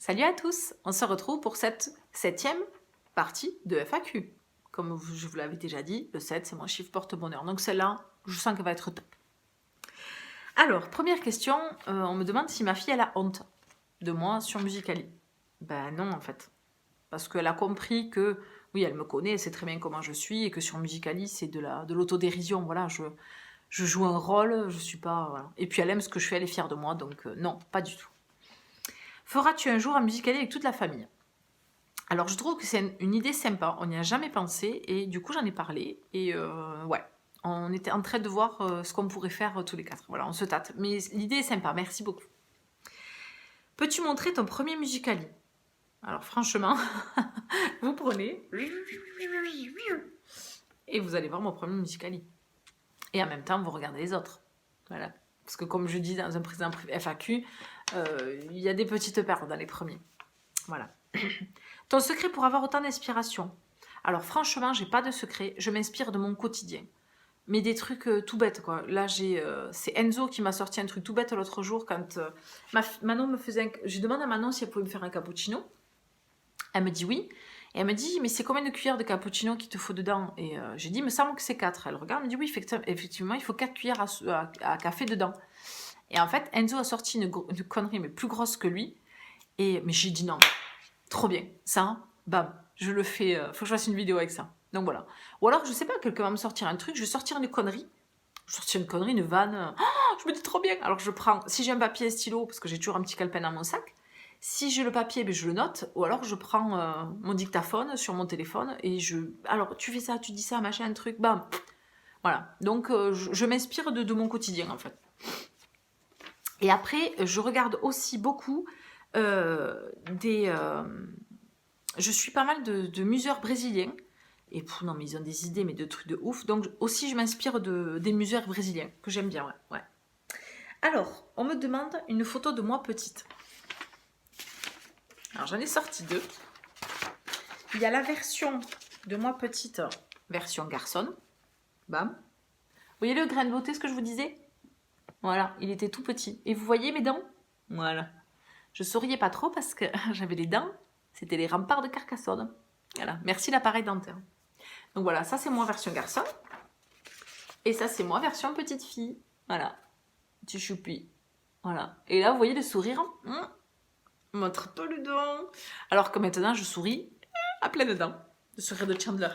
Salut à tous, on se retrouve pour cette 7e partie de FAQ. Comme je vous l'avais déjà dit, le 7 c'est mon chiffre porte-bonheur, donc celle-là, je sens qu'elle va être top. Alors, première question, on me demande si ma fille elle a honte de moi sur Musical.ly. Ben non en fait, parce qu'elle a compris que, oui elle me connaît, elle sait très bien comment je suis, et que sur Musical.ly c'est de l'autodérision, voilà, je joue un rôle, je suis pas... Voilà. Et puis elle aime ce que je fais, elle est fière de moi, donc non, pas du tout. Feras-tu un jour un Musical.ly avec toute la famille ? Alors je trouve que c'est une idée sympa, on n'y a jamais pensé et du coup j'en ai parlé et ouais, on était en train de voir ce qu'on pourrait faire tous les quatre. Voilà, on se tâte, mais l'idée est sympa, merci beaucoup. Peux-tu montrer ton premier Musical.ly ? Alors franchement, vous prenez et vous allez voir mon premier Musical.ly. Et en même temps, vous regardez les autres. Voilà. Parce que comme je dis dans un précédent FAQ, il y a des petites perles dans les premiers. Voilà. Ton secret pour avoir autant d'inspiration ? Alors franchement, j'ai pas de secret, je m'inspire de mon quotidien. Mais des trucs tout bêtes quoi. Là, c'est Enzo qui m'a sorti un truc tout bête l'autre jour quand Manon me faisait j'ai demandé à Manon si elle pouvait me faire un cappuccino. Elle me dit oui. Et elle me dit, mais c'est combien de cuillères de cappuccino qu'il te faut dedans ? Et j'ai dit, il me semble que c'est 4. Elle regarde, elle me dit, oui, effectivement, il faut 4 cuillères à café dedans. Et en fait, Enzo a sorti une connerie, mais plus grosse que lui. Mais j'ai dit non, trop bien. Ça, bam, je le fais. Faut que je fasse une vidéo avec ça. Donc voilà. Ou alors, je sais pas, quelqu'un va me sortir un truc, je vais sortir une connerie. Je vais sortir une connerie, une vanne. Oh, je me dis trop bien. Alors je prends, si j'ai un papier et stylo, parce que j'ai toujours un petit calepin dans mon sac, si j'ai le papier, ben, je le note. Ou alors je prends mon dictaphone sur mon téléphone et alors tu fais ça, tu dis ça, machin, un truc, bam. Voilà. Donc je m'inspire de mon quotidien en fait. Et après, je regarde aussi beaucoup je suis pas mal de museurs brésiliens. Et non, mais ils ont des idées, mais de trucs de ouf. Donc aussi, je m'inspire des museurs brésiliens, que j'aime bien, ouais. Alors, on me demande une photo de moi petite. Alors, j'en ai sorti 2. Il y a la version de moi petite, version garçon. Bam. Vous voyez le grain de beauté, ce que je vous disais ? Voilà, il était tout petit. Et vous voyez mes dents ? Voilà. Je souriais pas trop parce que j'avais les dents. C'était les remparts de Carcassonne. Voilà, merci l'appareil dentaire. Donc voilà, ça c'est moi version garçon. Et ça c'est moi version petite fille. Voilà, petit choupi. Voilà. Et là, vous voyez le sourire ? Montre pas le dent. Alors que maintenant, je souris à pleines dents. Le sourire de Chandler.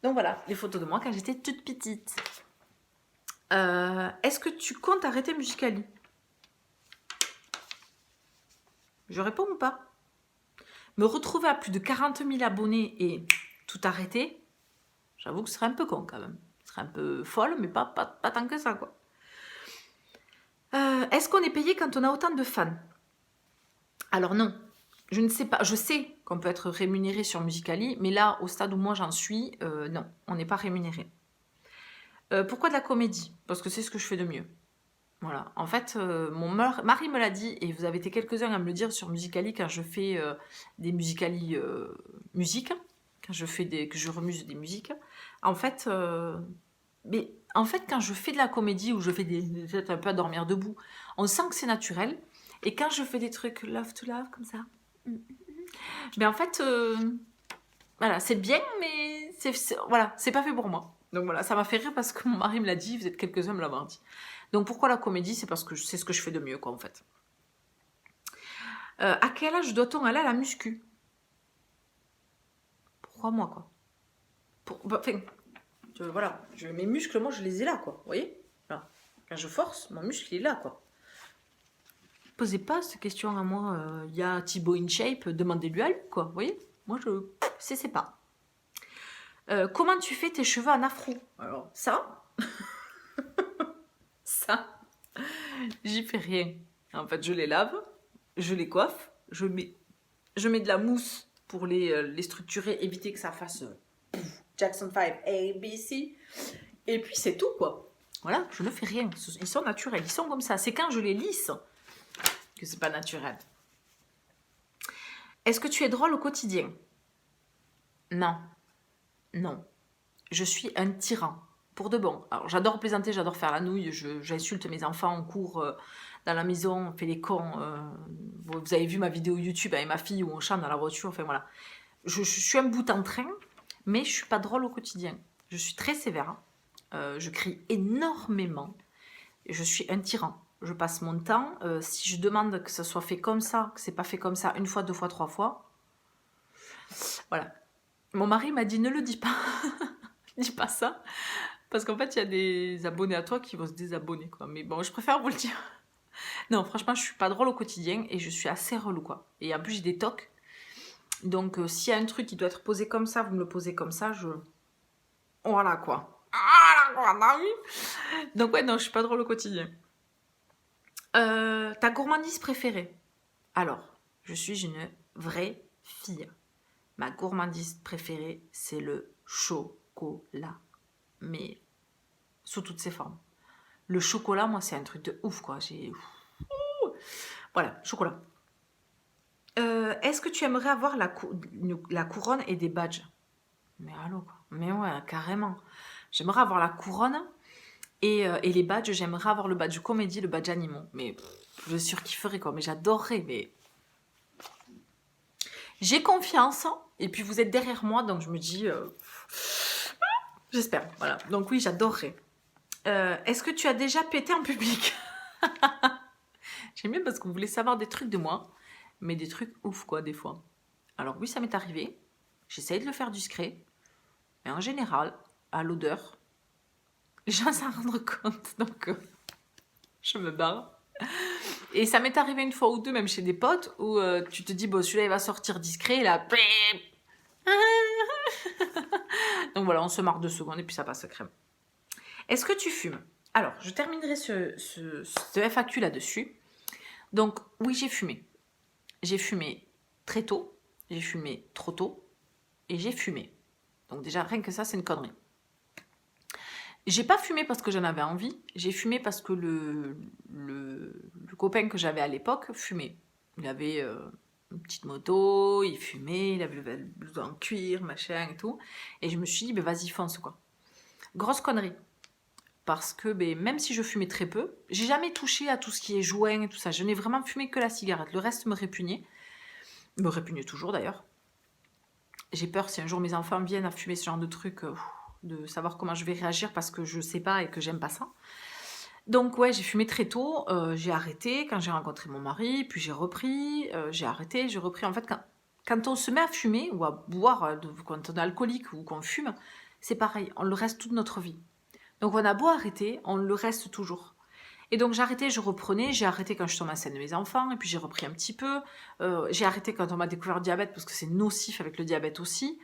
Donc voilà, les photos de moi quand j'étais toute petite. Est-ce que tu comptes arrêter Musical.ly ? Je réponds ou pas ? Me retrouver à plus de 40 000 abonnés et tout arrêter, j'avoue que ce serait un peu con quand même. Ce serait un peu folle, mais pas tant que ça, quoi. Est-ce qu'on est payé quand on a autant de fans ? Alors non, je ne sais pas. Je sais qu'on peut être rémunéré sur Musical.ly, mais là, au stade où moi j'en suis, non, on n'est pas rémunéré. Pourquoi de la comédie ? Parce que c'est ce que je fais de mieux. Voilà. En fait, mon mari me l'a dit, et vous avez été quelques-uns à me le dire sur Musical.ly quand je fais des Musical.ly musique, quand que je remuse des musiques. En fait, quand je fais de la comédie ou je fais peut-être un peu à dormir debout, on sent que c'est naturel. Et quand je fais des trucs love to love comme ça, mais en fait, voilà, c'est bien, mais voilà, c'est pas fait pour moi. Donc voilà, ça m'a fait rire parce que mon mari me l'a dit, vous êtes quelques-uns à me l'avoir dit. Donc pourquoi la comédie ? C'est parce que c'est ce que je fais de mieux, quoi, en fait. À quel âge doit-on aller à la muscu ? Pourquoi moi, quoi ? Voilà, mes muscles, moi, je les ai là, quoi. Vous voyez ? Voilà. Quand je force, mon muscle, il est là, quoi. Posez pas cette question à moi. Il y a Thibaut InShape, demandez-lui à lui, quoi. Vous voyez ? Moi, je sais pas. Comment tu fais tes cheveux en afro ? Alors, ça, j'y fais rien. En fait, je les lave, je les coiffe, je mets de la mousse pour les structurer, éviter que ça fasse Jackson 5, A, B, C. Et puis, c'est tout, quoi. Voilà, je ne fais rien. Ils sont naturels, ils sont comme ça. C'est quand je les lisse que c'est pas naturel. Est-ce que tu es drôle au quotidien ? Non. Non. Je suis un tyran. pour de bon. Alors, j'adore plaisanter, j'adore faire la nouille, j'insulte mes enfants en cours, dans la maison, on fait les cons. Vous avez vu ma vidéo YouTube avec ma fille où on chante dans la voiture, enfin voilà. Je suis un bout en train, mais je suis pas drôle au quotidien. Je suis très sévère, je crie énormément, je suis un tyran. Je passe mon temps, si je demande que ça soit fait comme ça, que c'est pas fait comme ça, une fois, deux fois, trois fois, voilà. Mon mari m'a dit, ne le dis pas, dis pas ça, parce qu'en fait, il y a des abonnés à toi qui vont se désabonner, quoi. Mais bon, je préfère vous le dire. Non, franchement, je suis pas drôle au quotidien et je suis assez relou, quoi. Et en plus, j'ai des tocs. Donc, s'il y a un truc qui doit être posé comme ça, vous me le posez comme ça, voilà, quoi. Donc, ouais, non, je suis pas drôle au quotidien. Ta gourmandise préférée? Alors, je suis une vraie fille. Ma gourmandise préférée, c'est le chocolat. Mais sous toutes ses formes. Le chocolat, moi, c'est un truc de ouf, quoi. Voilà, chocolat. Est-ce que tu aimerais avoir la couronne et des badges? Mais allô, quoi. Mais ouais, carrément. J'aimerais avoir la couronne et les badges. J'aimerais avoir le badge comédie, le badge animaux. Mais je surkifferais, quoi. Mais j'adorerais. Mais j'ai confiance. Et puis vous êtes derrière moi, donc je me dis... j'espère, voilà. Donc oui, j'adorerais. Est-ce que tu as déjà pété en public? J'aime bien parce que vous voulez savoir des trucs de moi, mais des trucs ouf, quoi, des fois. Alors oui, ça m'est arrivé. J'essaye de le faire discret. Mais en général, à l'odeur, les gens s'en rendent compte. Donc, je me barre. Et ça m'est arrivé une fois ou deux, même chez des potes, où tu te dis, bon, celui-là, il va sortir discret. Et là, donc voilà, on se marre 2 secondes et puis ça passe à crème. Est-ce que tu fumes? Alors, je terminerai ce FAQ là-dessus. Donc, oui, j'ai fumé. J'ai fumé très tôt, j'ai fumé trop tôt, et j'ai fumé. Donc déjà, rien que ça, c'est une connerie. J'ai pas fumé parce que j'en avais envie, j'ai fumé parce que le copain que j'avais à l'époque fumait. Il avait une petite moto, il fumait, il avait le blouson en cuir, machin et tout. Et je me suis dit, ben vas-y, fonce, quoi. Grosse connerie. Parce que même si je fumais très peu, j'ai jamais touché à tout ce qui est joint et tout ça. Je n'ai vraiment fumé que la cigarette. Le reste me répugnait. Me répugnait toujours d'ailleurs. J'ai peur si un jour mes enfants viennent à fumer ce genre de truc, de savoir comment je vais réagir parce que je sais pas et que j'aime pas ça. Donc ouais, j'ai fumé très tôt. J'ai arrêté quand j'ai rencontré mon mari, puis j'ai repris. J'ai arrêté, j'ai repris. En fait, quand on se met à fumer ou à boire, quand on est alcoolique ou qu'on fume, c'est pareil. On le reste toute notre vie. Donc on a beau arrêter, on le reste toujours. Et donc j'ai arrêté, je reprenais, j'ai arrêté quand je suis tombée enceinte de mes enfants, et puis j'ai repris un petit peu. J'ai arrêté quand on m'a découvert le diabète, parce que c'est nocif avec le diabète aussi.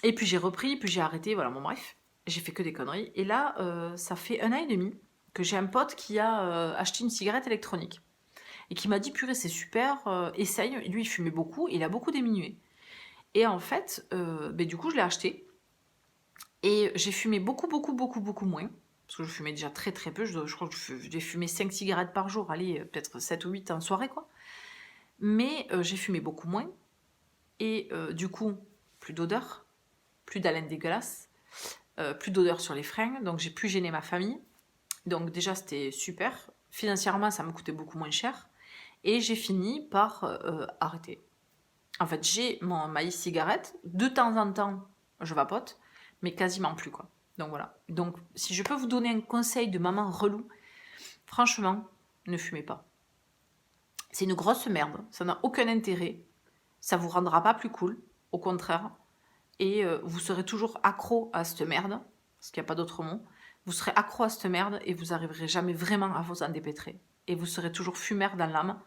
Et puis j'ai repris, puis j'ai arrêté, voilà, bon bref. J'ai fait que des conneries. Et là, ça fait 1 an et demi que j'ai un pote qui a acheté une cigarette électronique. Et qui m'a dit, purée, c'est super, essaye. Lui, il fumait beaucoup, il a beaucoup diminué. Et en fait, du coup, je l'ai acheté. Et j'ai fumé beaucoup moins. Parce que je fumais déjà très très peu. Je crois que j'ai fumé 5 cigarettes par jour. Allez, peut-être 7 ou 8 en soirée, quoi. Mais j'ai fumé beaucoup moins. Et du coup, plus d'odeur, plus d'haleine dégueulasse, plus d'odeur sur les fringues. Donc j'ai pu gêner ma famille. Donc déjà, c'était super. Financièrement, ça me coûtait beaucoup moins cher. Et j'ai fini par arrêter. En fait, j'ai ma e-cigarette. De temps en temps, je vapote. Mais quasiment plus, quoi. Donc voilà. Donc si je peux vous donner un conseil de maman relou, franchement, ne fumez pas. C'est une grosse merde, ça n'a aucun intérêt, ça vous rendra pas plus cool, au contraire, et vous serez toujours accro à cette merde, parce qu'il n'y a pas d'autre mot, vous serez accro à cette merde et vous n'arriverez jamais vraiment à vous en dépêtrer. Et vous serez toujours fumeur dans l'âme,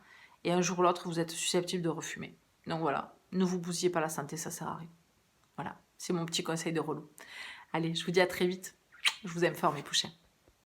et un jour ou l'autre, vous êtes susceptible de refumer. Donc voilà, ne vous bousillez pas la santé, ça sert à rien. Voilà, c'est mon petit conseil de relou. Allez, je vous dis à très vite. Je vous aime fort, mes pouchins.